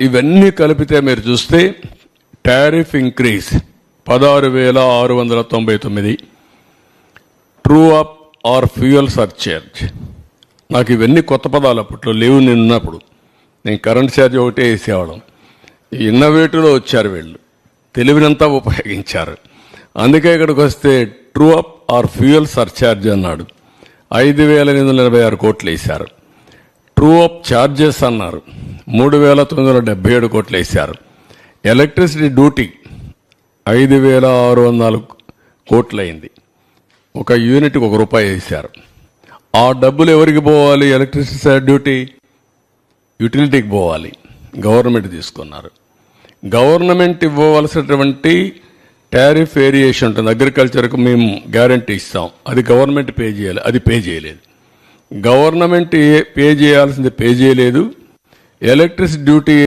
ఇవన్నీ కలిపితే మీరు చూస్తే tariff increase 16,699, true up or fuel surcharge. నాకు ఇవన్నీ కొత్త పదాలు, అప్పట్లో లేవు. నేను ఉన్నప్పుడు నేను కరెంట్ ఛార్జ్ ఒకటే వేసేవాళ్ళం. ఇన్నోవేటివ్లో వచ్చారు వీళ్ళు, తెలివినంతా ఉపయోగించారు. అందుకే ఇక్కడికి వస్తే true up or fuel surcharge అన్నాడు, 5,886 కోట్లు వేశారు. ట్రూ అప్ ఛార్జెస్ అన్నారు, 3,977 కోట్లు వేశారు. ఎలక్ట్రిసిటీ డ్యూటీ 5,604 కోట్లు అయింది. ఒక యూనిట్కి ₹1 వేశారు. ఆ డబ్బులు ఎవరికి పోవాలి? ఎలక్ట్రిసిటీ డ్యూటీ యూటిలిటీకి పోవాలి. గవర్నమెంట్ తీసుకున్నారు. గవర్నమెంట్ ఇవ్వవలసినటువంటి టారిఫ్ వేరియేషన్ ఉంటుంది. అగ్రికల్చర్కు మేము గ్యారంటీ ఇస్తాం, అది గవర్నమెంట్ పే చేయాలి, అది పే చేయలేదు. గవర్నమెంట్ పే చేయాల్సింది పే చేయలేదు. Electricity duty